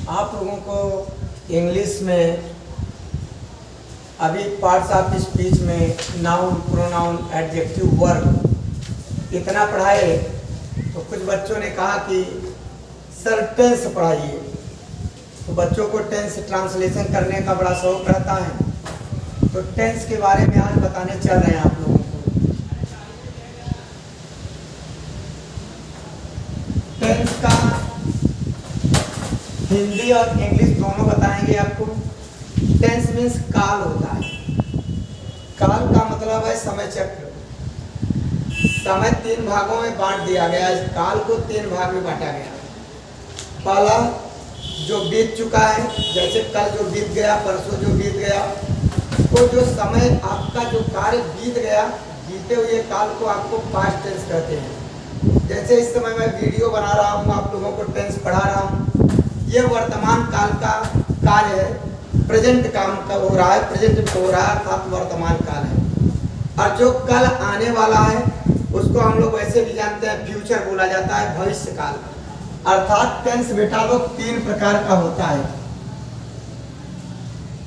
आप लोगों को इंग्लिश में अभी पार्ट्स ऑफ स्पीच में नाउन, प्रोनाउन, एडजेक्टिव, वर्ब इतना पढ़ाए तो कुछ बच्चों ने कहा कि सर टेंस पढ़ाइए। तो बच्चों को टेंस ट्रांसलेशन करने का बड़ा शौक रहता है, तो टेंस के बारे में आज बताने चल रहे हैं आप लोगों को। टेंस का हिंदी और इंग्लिश दोनों बताएंगे आपको। टेंस मीन्स काल होता है। काल का मतलब है समय चक्र। समय 3 भागों में बांट दिया गया। इस काल को 3 भाग में बांटा गया। पहला जो बीत चुका है, जैसे कल जो बीत गया, परसों जो बीत गया, तो जो समय आपका जो कार्य बीत गया, बीते हुए काल को आपको पास्ट टेंस कहते हैं। जैसे इस समय मैं वीडियो बना रहा हूँ, आप लोगों को टेंस पढ़ा रहा हूँ, ये वर्तमान काल का कार्य है। प्रेजेंट काम का हो रहा है, प्रेजेंट हो रहा है, अर्थात वर्तमान काल है। और जो कल आने वाला है उसको हम लोग वैसे भी जानते हैं, फ्यूचर बोला जाता है, भविष्य काल। अर्थात टेंस बेटा लोग 3 प्रकार का होता है।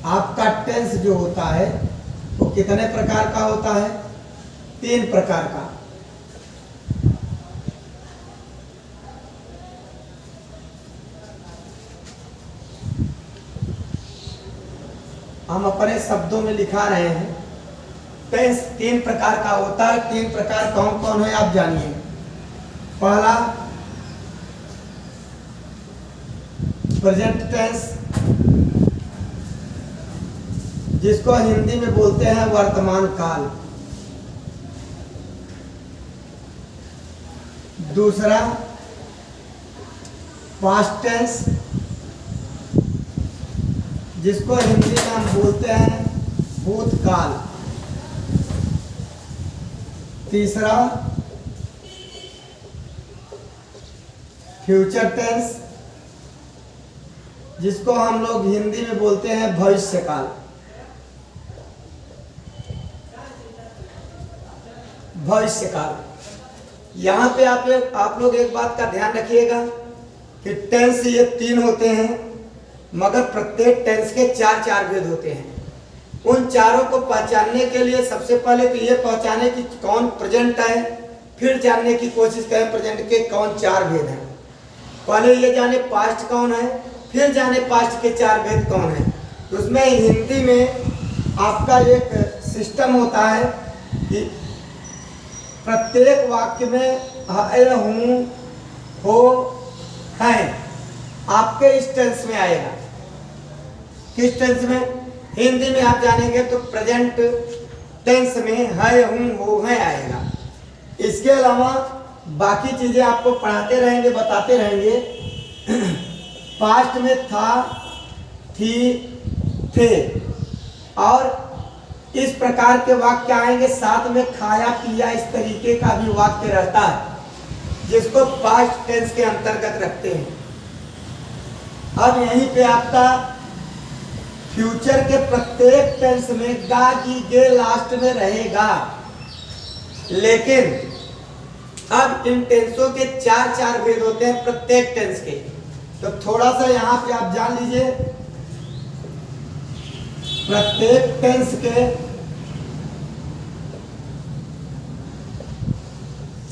आपका टेंस जो होता है वो कितने प्रकार का होता है? 3 प्रकार का। हम अपने शब्दों में लिखा रहे हैं। टेंस 3 प्रकार का होता है। 3 प्रकार कौन कौन है आप जानिए। पहला प्रेजेंट टेंस, जिसको हिंदी में बोलते हैं वर्तमान काल। दूसरा पास्ट टेंस, जिसको हिंदी में हम बोलते हैं भूतकाल। तीसरा फ्यूचर टेंस, जिसको हम लोग हिंदी में बोलते हैं भविष्य काल। भविष्य काल। यहाँ पे आप लोग एक बात का ध्यान रखिएगा कि टेंस ये 3 होते हैं, मगर प्रत्येक टेंस के 4 भेद होते हैं। उन चारों को पहचानने के लिए सबसे पहले तो ये पहचाने कि कौन प्रेजेंट है, फिर जानने की कोशिश करें प्रेजेंट के कौन 4 भेद हैं। पहले ये जाने पास्ट कौन है, फिर जाने पास्ट के 4 भेद कौन है। तो उसमें हिंदी में आपका एक सिस्टम होता है कि प्रत्येक वाक्य में है, हूँ, हो, है आपके इस टेंस में आएगा। किस टेंस में? हिंदी में आप जानेंगे तो प्रेजेंट टेंस में है, हूँ, हो, है आएगा। इसके अलावा बाकी चीजें आपको पढ़ाते रहेंगे, बताते रहेंगे। पास्ट में था, थी, थे, और इस प्रकार के वाक्य आएंगे। साथ में खाया पिया, इस तरीके का भी वाक्य रहता है, जिसको पास्ट टेंस के अंतर्गत रखते हैं। अब यहीं पे आपका फ्यूचर के प्रत्येक टेंस में गा, गी, गे लास्ट में रहेगा। लेकिन अब इन टेंसों के 4 भेद होते हैं प्रत्येक टेंस के। तो थोड़ा सा यहाँ पे आप जान लीजिए, प्रत्येक टेंस के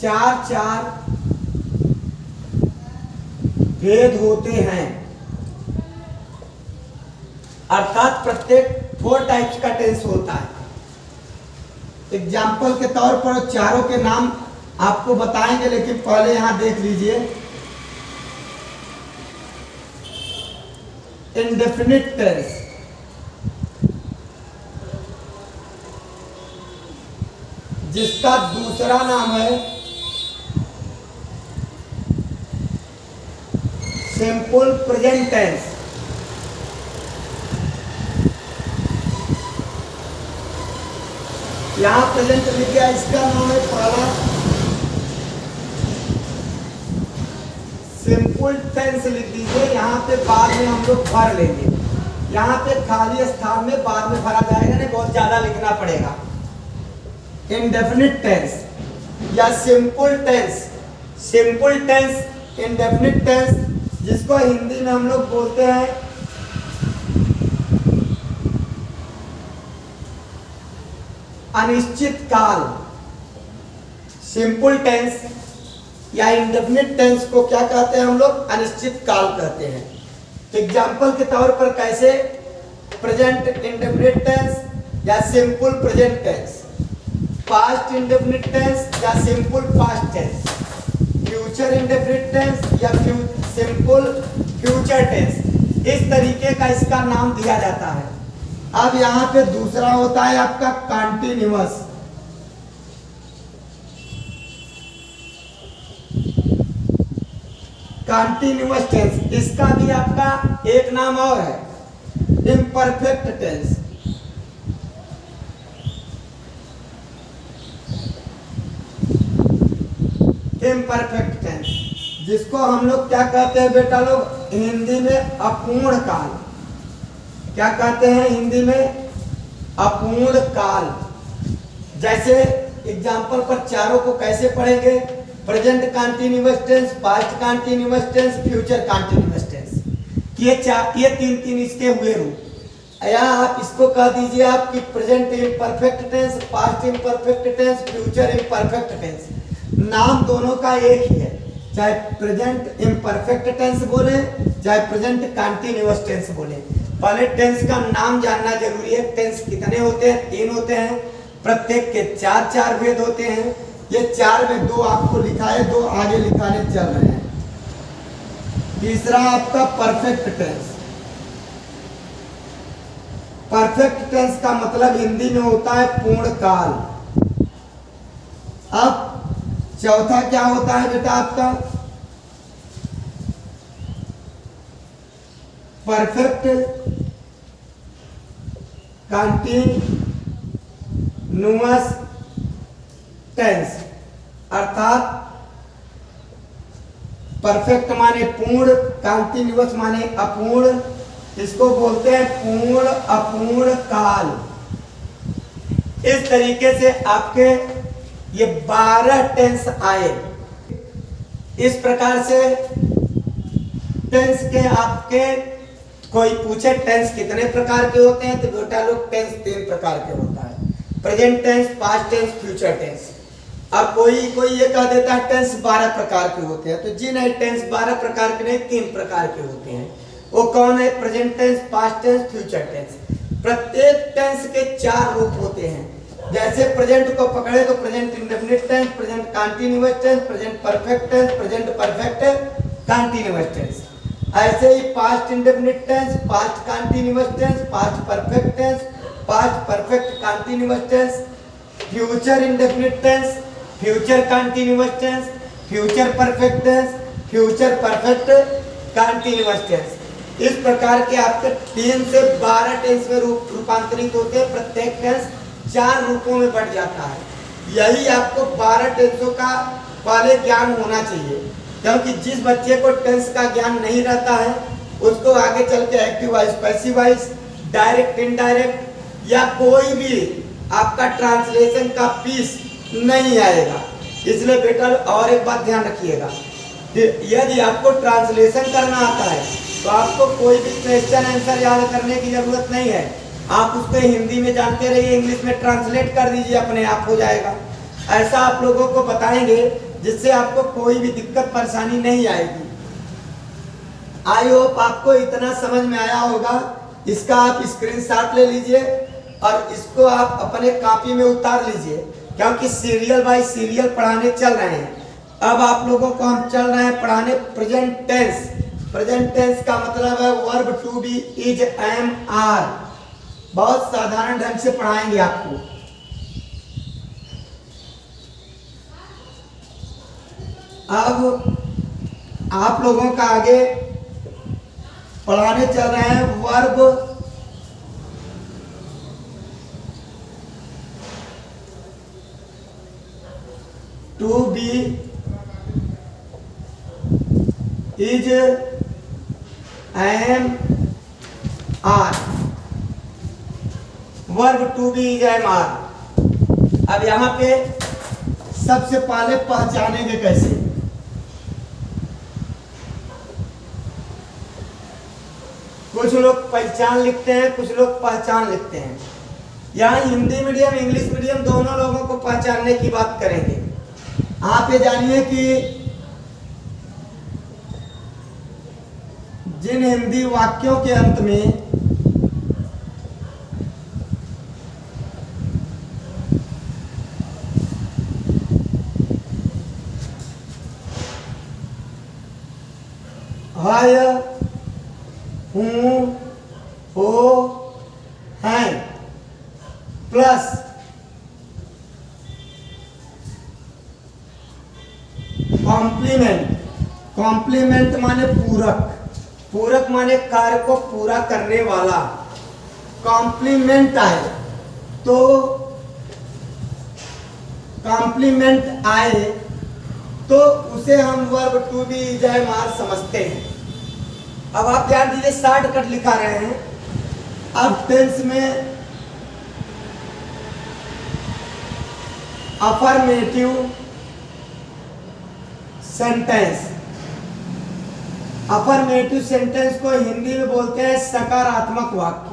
4 भेद होते हैं। अर्थात प्रत्येक 4 टाइप्स का टेंस होता है। एग्जाम्पल के तौर पर चारों के नाम आपको बताएंगे, लेकिन पहले यहां देख लीजिए। इंडेफिनिट टेंस, जिसका दूसरा नाम है सिंपल प्रेजेंट टेंस। यहां प्रेजेंट लिख गया, इसका नाम है पहला सिंपल टेंस लिख दीजिए। यहाँ पे बाद में हम लोग भर लेंगे। यहाँ पे खाली स्थान में बाद में भरा जाएगा, नहीं बहुत ज्यादा लिखना पड़ेगा। इंडेफिनिट टेंस या simple tense, simple tense, indefinite tense जिसको हिंदी में हम लोग बोलते हैं अनिश्चित काल। सिंपल टेंस या इंडेफिनिट टेंस को क्या कहते हैं हम लोग? अनिश्चित काल कहते हैं। एग्जाम्पल के तौर पर कैसे? प्रेजेंट इंडेफिनिट टेंस या simple present tense, past indefinite tense या simple past tense, future indefinite tense या सिंपल फ्यूचर टेंस। इस तरीके का इसका नाम दिया जाता है। अब यहाँ पे दूसरा होता है आपका कॉन्टिन्यूअस। कॉन्टिन्यूअस टेंस, इसका भी आपका एक नाम और है, इम्परफेक्ट टेंस। इम्परफेक्ट टेंस जिसको हम लोग क्या कहते हैं बेटा लोग? हिंदी में अपूर्ण काल। क्या कहते हैं हिंदी में? अपूर्ण काल। जैसे एग्जाम्पल पर चारों को कैसे पढ़ेंगे? Present continuous tense, past continuous tense, future continuous tense. ये तीन इसके हुए रूप। या आप इसको कह दीजिए आपकी present imperfect tense, past imperfect tense, future imperfect tense. नाम दोनों का एक ही है, चाहे प्रेजेंट इम्परफेक्ट टेंस बोले चाहे प्रेजेंट कॉन्टिन्यूअस टेंस बोले। पहले टेंस का नाम जानना जरूरी है। टेंस कितने होते हैं? 3 होते हैं। प्रत्येक के 4 भेद होते हैं। ये 4 में 2 आपको लिखा है, 2 आगे लिखाने चल रहे हैं। तीसरा आपका परफेक्ट टेंस। परफेक्ट टेंस का मतलब हिंदी में होता है पूर्ण काल। अब चौथा क्या होता है बेटा आपका? परफेक्ट कॉन्टिन्यूअस टेंस, अर्थात परफेक्ट माने पूर्ण, कॉन्टिन्यूअस माने अपूर्ण। इसको बोलते हैं पूर्ण अपूर्ण काल। इस तरीके से आपके ये 12 टेंस आए। इस प्रकार से टेंस के आपके कोई पूछे टेंस कितने प्रकार के होते हैं, तो बेटा लोग टेंस 3 प्रकार के होता है, present tense, past tense, future tense. अब कोई ये कह देता है टेंस 12 प्रकार के होते हैं, तो जी नहीं, टेंस 12 प्रकार के नहीं, 3 प्रकार के होते हैं। वो कौन है? Present tense, past tense, future tense. प्रत्येक टेंस के 4 रूप होते हैं। जैसे प्रेजेंट को पकड़े तो present indefinite tense, present continuous tense, present perfect tense, present perfect continuous tense. ऐसे ही past indefinite tense, past continuous tense, past perfect tense, past perfect continuous tense, future indefinite tense, future continuous tense, future perfect tense, future perfect continuous tense. इस प्रकार के आपके 3 से 12 tense में रूपांतरित होते हैं। प्रत्येक टेंस 4 रूपों में बढ़ जाता है। यही आपको 12 टेंसों का पहले ज्ञान होना चाहिए, क्योंकि जिस बच्चे को टेंस का ज्ञान नहीं रहता है उसको आगे चल के active voice, passive voice, direct indirect या कोई भी आपका ट्रांसलेशन का पीस नहीं आएगा। इसलिए बेटा और एक बात ध्यान रखिएगा, यदि आपको ट्रांसलेशन करना आता है तो आपको कोई भी क्वेश्चन आंसर याद करने की जरूरत नहीं है। आप उसको हिंदी में जानते रहिए, इंग्लिश में ट्रांसलेट कर दीजिए, अपने आप हो जाएगा। ऐसा आप लोगों को बताएंगे जिससे आपको कोई भी दिक्कत परेशानी नहीं आएगी। आई होप आपको इतना समझ में आया होगा। इसका आप स्क्रीनशॉट ले लीजिए और इसको आप अपने कॉपी में उतार लीजिए, क्योंकि सीरियल बाय सीरियल पढ़ाने चल रहे हैं। अब आप लोगों को हम चल रहे हैं पढ़ाने प्रेजेंट टेंस। प्रेजेंट टेंस का मतलब है verb to be, is, am, are. बहुत साधारण ढंग से पढ़ाएंगे आपको। अब आप लोगों का आगे पढ़ाने चल रहे हैं verb to be, is, am, are. Verb to be, is, am, are. अब यहां पे सबसे पहले पहचानेंगे कैसे? कुछ लोग पहचान लिखते हैं, कुछ लोग पहचान लिखते हैं। यहाँ हिंदी मीडियम इंग्लिश मीडियम दोनों लोगों को पहचानने की बात करेंगे। आप ये जानिए कि जिन हिंदी वाक्यों के अंत में है, हूँ, हो, हैं प्लस कॉम्प्लीमेंट, कॉम्प्लीमेंट माने पूरक, पूरक माने कार्य को पूरा करने वाला, कॉम्प्लीमेंट आए तो कॉम्प्लीमेंट आए तो उसे हम वर्ब टू बी इज़ मार समझते हैं। अब आप ध्यान दीजिए, शॉर्टकट लिखा रहे हैं। अब टेंस में अफर्मेटिव सेंटेंस, अफर्मेटिव सेंटेंस को हिंदी में बोलते हैं सकारात्मक वाक्य।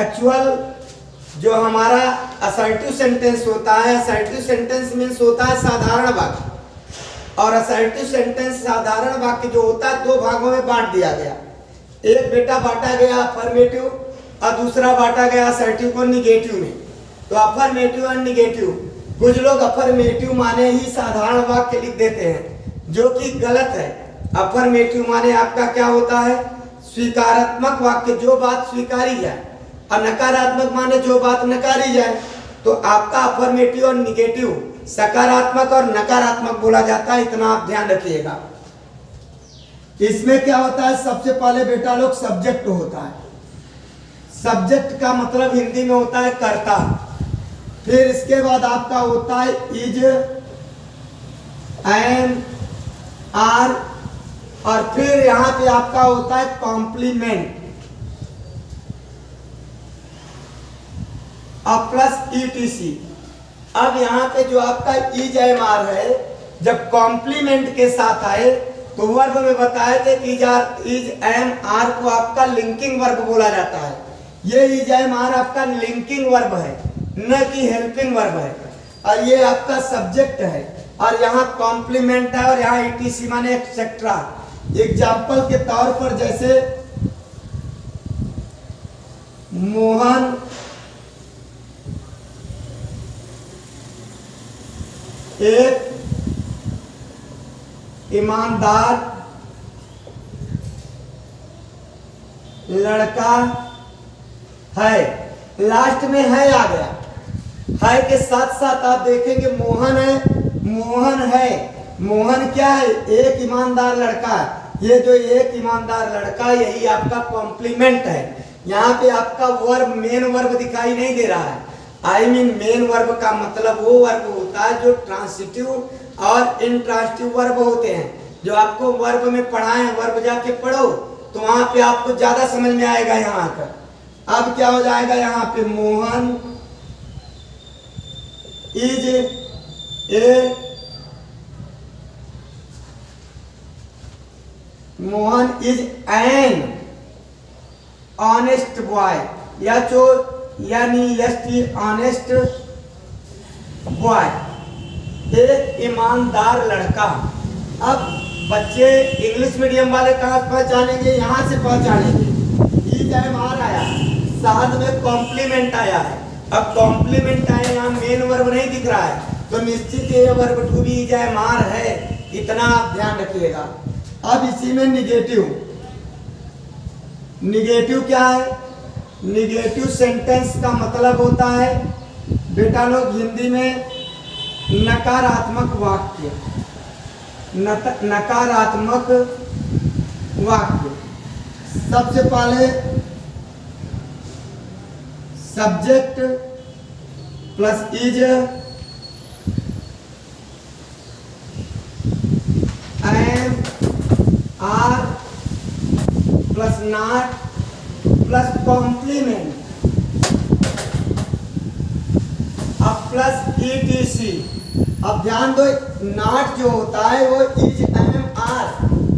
एक्चुअल जो हमारा असर्टिव सेंटेंस होता है, असर्टिव सेंटेंस मीन्स होता है साधारण वाक्य, और असर्टिव सेंटेंस साधारण वाक्य जो होता है दो भागों में बांट दिया गया। एक बेटा बांटा गया अफर्मेटिव और दूसरा बांटा गया असर्टिव को निगेटिव में। तो अफर्मेटिव और निगेटिव, कुछ लोग अफर्मेटिव माने ही साधारण वाक्य लिख देते हैं, जो कि गलत है। अफर्मेटिव माने आपका क्या होता है, स्वीकारात्मक वाक्य, जो बात स्वीकारी जाए, और नकारात्मक माने जो बात नकारी जाए। तो आपका अफर्मेटिव और निगेटिव सकारात्मक और नकारात्मक बोला जाता है, इतना आप ध्यान रखिएगा। इसमें क्या होता है, सबसे पहले बेटा लोग सब्जेक्ट होता है। सब्जेक्ट का मतलब हिंदी में होता है कर्ता। फिर इसके बाद आपका होता है इज, एम, आर, और फिर यहां पे आपका होता है कॉम्प्लीमेंट और प्लस ईटीसी। अब यहाँ पे जो आपका इज एम आर है, जब कॉम्प्लीमेंट के साथ आए तो वर्ब में बताए थे कि इज एम आर को आपका लिंकिंग वर्ब बोला जाता है। ये इज एम आर आपका लिंकिंग वर्ब है, न कि हेल्पिंग वर्ब है, और ये आपका सब्जेक्ट है, और यहाँ कॉम्प्लीमेंट है, और यहाँ ईटीसी माने एक्सेट्रा। एग्जाम्पल के तौर पर जैसे मोहन एक ईमानदार लड़का है। लास्ट में है आ गया, है के साथ साथ आप देखेंगे मोहन है, मोहन है। मोहन क्या है, एक ईमानदार लड़का। ये जो एक ईमानदार लड़का, यही आपका कॉम्प्लीमेंट है। यहाँ पे आपका वर्ब, मेन वर्ब दिखाई नहीं दे रहा है। आई मीन मेन वर्ब का मतलब वो वर्ब होता है जो ट्रांसिटिव और इंट्रांसिटिव वर्ब होते हैं। जो आपको वर्ब में पढ़ाए, वर्ब जाके पढ़ो तो वहां पे आपको ज्यादा समझ में आएगा। यहाँ आकर अब क्या हो जाएगा, यहाँ पे Mohan is a, Mohan is an honest boy, या जो यानी ऑनेस्ट बॉय, एक ईमानदार लड़का। अब बच्चे इंग्लिश मीडियम वाले कहाँ पहचानेंगे, यहाँ से पहचानेंगे। इज एम आर आया, साथ में कॉम्प्लीमेंट आया है। अब कॉम्प्लीमेंट आया, यहाँ मेन वर्ब नहीं दिख रहा है, तो निश्चित ये verb to be is am are है, इतना आप ध्यान रखिएगा। अब इसी में निगेटिव, निगेटिव क्या है, निगेटिव सेंटेंस का मतलब होता है बेटा लोग हिंदी में नकारात्मक वाक्य, नकारात्मक वाक्य। सबसे पहले subject plus is, am, are plus not plus complement, अब प्लस ईटीसी। अब ध्यान दो, नॉट जो होता है वो is am are,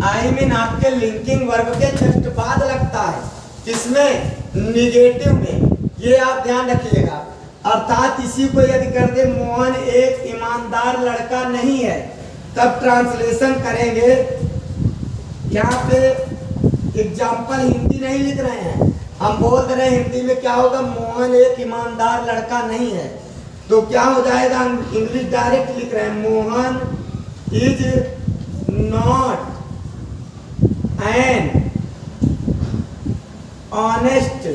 I mean आपके लिंकिंग वर्ब के जस्ट बाद लगता है, किसमें? निगेटिव में। ये आप ध्यान रखिएगा। अर्थात इसी को यदि कर दे मोहन एक ईमानदार लड़का नहीं है, तब ट्रांसलेशन करेंगे। यहाँ पे एग्जाम्पल हिंदी नहीं लिख रहे हैं, हम बोल रहे हैं हिंदी में क्या होगा, मोहन एक ईमानदार लड़का नहीं है, तो क्या हो जाएगा? इंग्लिश डायरेक्ट लिख रहे हैं, Mohan is not an honest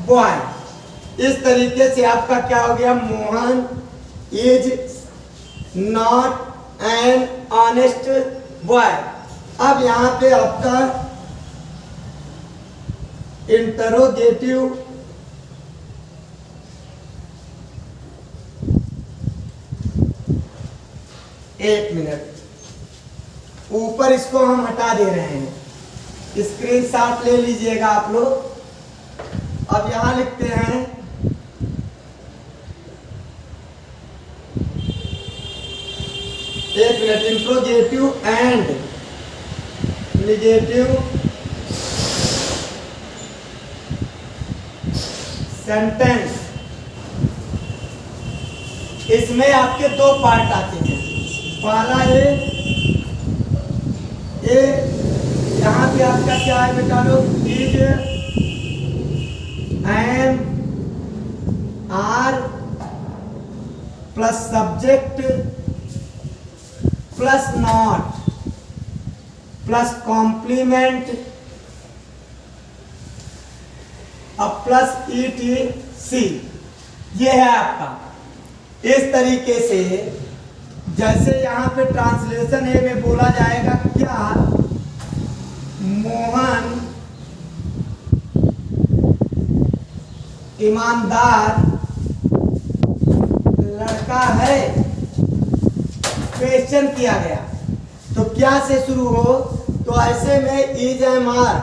boy. इस तरीके से आपका क्या हो गया, Mohan is not an honest boy. अब यहां पे आपका इंटरोगेटिव एक मिनट, ऊपर इसको हम हटा दे रहे हैं, स्क्रीनशॉट ले लीजिएगा आप लोग। अब यहां लिखते हैं एक minute, interrogative and negative sentence. इसमें आपके दो पार्ट आते हैं। पहला ये यहां पे आपका क्या है बेटा लोग, is am are plus subject plus not plus complement अब प्लस ETC। ये है आपका। इस तरीके से जैसे यहां पे ट्रांसलेशन ए में बोला जाएगा, क्या मोहन ईमानदार लड़का है, क्वेश्चन किया गया, तो क्या से शुरू हो, तो ऐसे में इज एम आर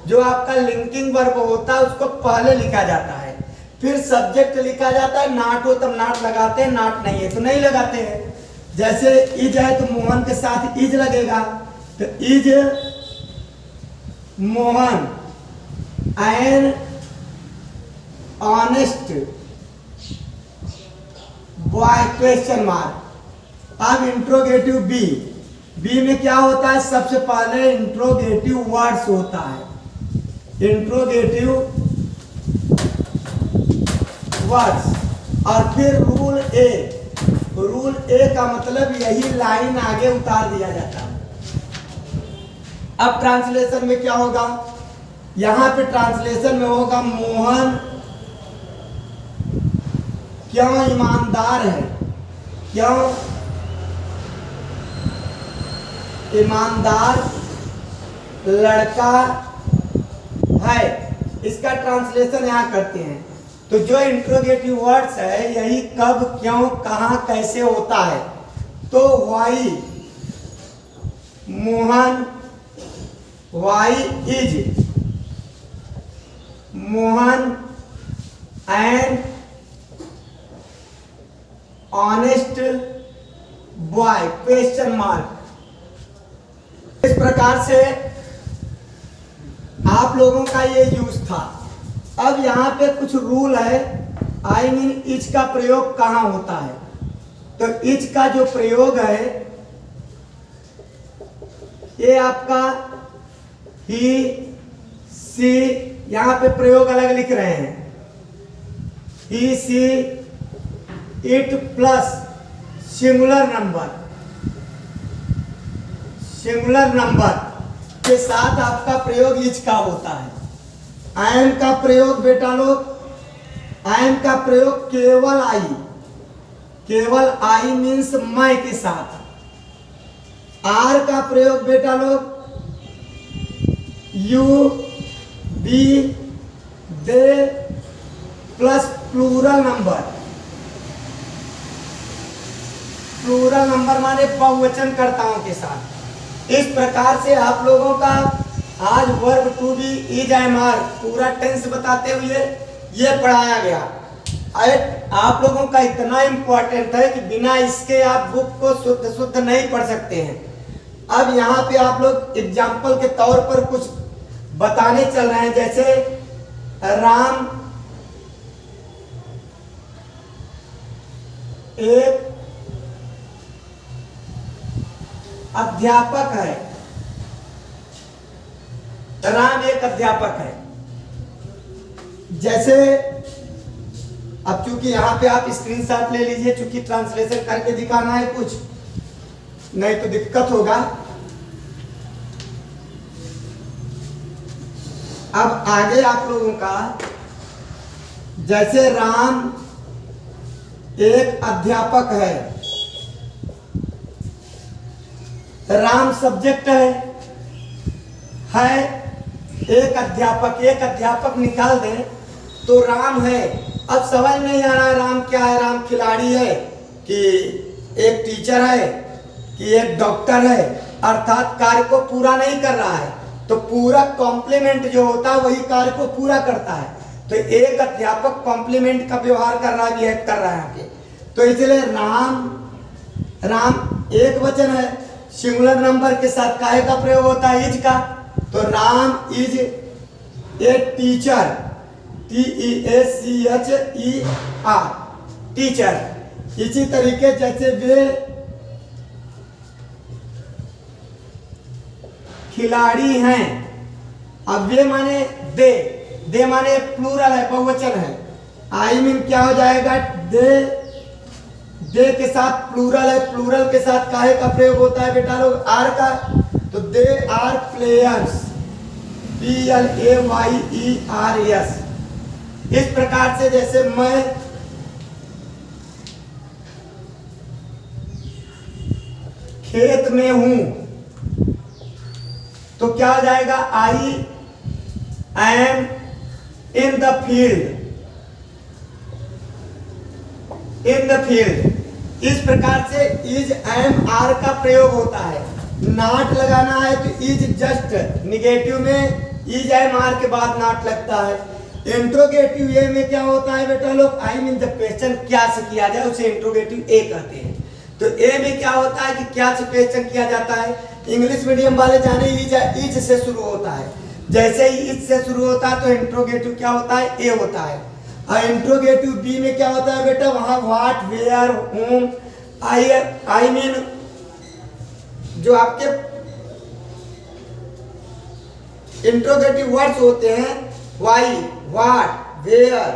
जो आपका लिंकिंग वर्ब होता है उसको पहले लिखा जाता है, फिर सब्जेक्ट लिखा जाता है। नाट हो तब नाट लगाते हैं, नाट नहीं है तो नहीं लगाते हैं। जैसे इज है तो मोहन के साथ इज लगेगा, तो is Mohan an honest boy question mark. अब इंट्रोगेटिव बी, बी में क्या होता है, सबसे पहले इंट्रोगेटिव वर्ड्स होता है, इंट्रोगेटिव वर्ड्स, और फिर रूल ए। रूल ए का मतलब यही लाइन आगे उतार दिया जाता है। अब ट्रांसलेशन में क्या होगा, यहां पे ट्रांसलेशन में होगा मोहन क्यों ईमानदार है, क्यों ईमानदार लड़का है, इसका ट्रांसलेशन यहां करते हैं। तो जो इंट्रोगेटिव वर्ड्स है यही कब, क्यों, कहां, कैसे होता है। तो why Mohan, why is Mohan and honest boy question mark. इस प्रकार से आप लोगों का ये यूज था। अब यहाँ पे कुछ रूल है, आई मीन इच का प्रयोग कहाँ होता है। तो इच का जो प्रयोग है ये आपका ही, सी, यहाँ पे प्रयोग अलग लिख रहे हैं, ही, सी, इट प्लस सिंगुलर नंबर के साथ आपका प्रयोग इच का होता है। आई एम का प्रयोग बेटा लोग, आई एम का प्रयोग केवल आई मीन्स मैं के साथ। आर का प्रयोग बेटा लोग you, we, they plus plural number माने बहुवचन कर्ताओं के साथ। इस प्रकार से आप लोगों का आज verb to be, is, am, are पूरा टेंस बताते हुए ये पढ़ाया गया। आप लोगों का इतना इम्पोर्टेंट है कि बिना इसके आप बुक को शुद्ध नहीं पढ़ सकते हैं। अब यहाँ पे आप लोग एग्जाम्पल के तौर पर कुछ बताने चल रहे हैं, जैसे राम एक अध्यापक है। राम एक अध्यापक है। जैसे अब चूंकि यहां पे आप स्क्रीनशॉट ले लीजिए, चूंकि ट्रांसलेशन करके दिखाना है कुछ, नहीं तो दिक्कत होगा। अब आगे आप लोगों का, जैसे राम एक अध्यापक है, राम सब्जेक्ट है एक अध्यापक निकाल दें तो राम है। अब समझ नहीं आ रहा राम क्या है, राम खिलाड़ी है कि एक टीचर है कि एक डॉक्टर है, अर्थात कार्य को पूरा नहीं कर रहा है। तो पूरा कॉम्प्लीमेंट जो होता है वही कार्य को पूरा करता है। तो एक अध्यापक कॉम्प्लीमेंट का व्यवहार कर रहा है, बिहेव कर रहा है यहाँ पे। तो इसलिए राम एक वचन है, सिंगुलर नंबर के साथ काहे का प्रयोग होता है, इज का। तो Ram is a teacher, TEACHER, teacher. इसी तरीके जैसे वे खिलाड़ी हैं, अब वे माने दे माने प्लूरल है, बहुवचन है। आई मीन क्या हो जाएगा, दे के साथ प्लूरल है, प्लूरल के साथ काहे का प्रयोग होता है बेटा लोग, आर का। तो दे आर प्लेयर्स, PLAYERS। इस प्रकार से जैसे मैं खेत में हूं तो क्या हो जाएगा, I am in the field, इस प्रकार से इज एम आर का प्रयोग होता है। नॉट लगाना है तो इज जस्ट, निगेटिव में इज एम आर के बाद नॉट लगता है। इंट्रोगेटिव ए में क्या होता है बेटा लोग, आई मीन जब क्वेश्चन क्या से किया जाए उसे इंट्रोगेटिव ए कहते हैं। तो ए में क्या होता है कि क्या से क्वेश्चन किया जाता है। इंग्लिश मीडियम वाले जाने इज से शुरू होता है, जैसे ही इज से शुरू होता है तो इंट्रोगेटिव क्या होता है, ए होता है। और इंट्रोगेटिव बी में क्या होता है बेटा, वहां what, where, whom, I mean जो आपके इंट्रोगेटिव वर्ड्स होते हैं, why, what, where,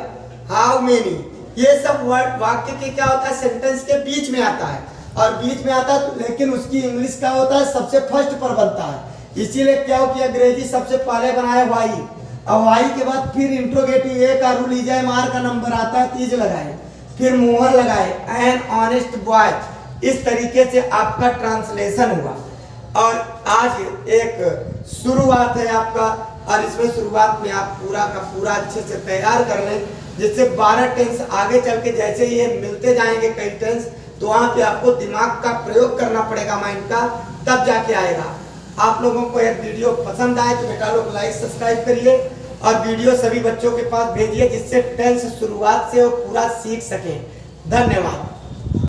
how many, ये सब वर्ड वाक्य के क्या होता है, सेंटेंस के बीच में आता है। और बीच में आता है लेकिन उसकी इंग्लिश क्या होता है, सबसे फर्स्ट पर बनता है। इसीलिए क्या हो कि अंग्रेजी सबसे पहले बनाया व्हाई, और व्हाई के बाद फिर इंट्रोगेटिव ए का रूल इज एम आर का नंबर आता है, तीज लगाए, फिर मोहर लगाए, एन ऑनेस्ट बॉय। इस तरीके से आपका ट्रांसलेशन हुआ। और आज एक शुरुआत है आपका, और इसमें शुरुआत में आप पूरा का पूरा अच्छे से तैयार कर लें, जिससे 12 टेंस आगे चल के जैसे ये मिलते जाएंगे कई टेंस, तो वहाँ पे आपको दिमाग का प्रयोग करना पड़ेगा, माइंड का, तब जाके आएगा। आप लोगों को यह वीडियो पसंद आए तो बेटा लोग लाइक सब्सक्राइब करिए, और वीडियो सभी बच्चों के पास भेजिए, जिससे टेंस शुरुआत से वो पूरा सीख सकें। धन्यवाद।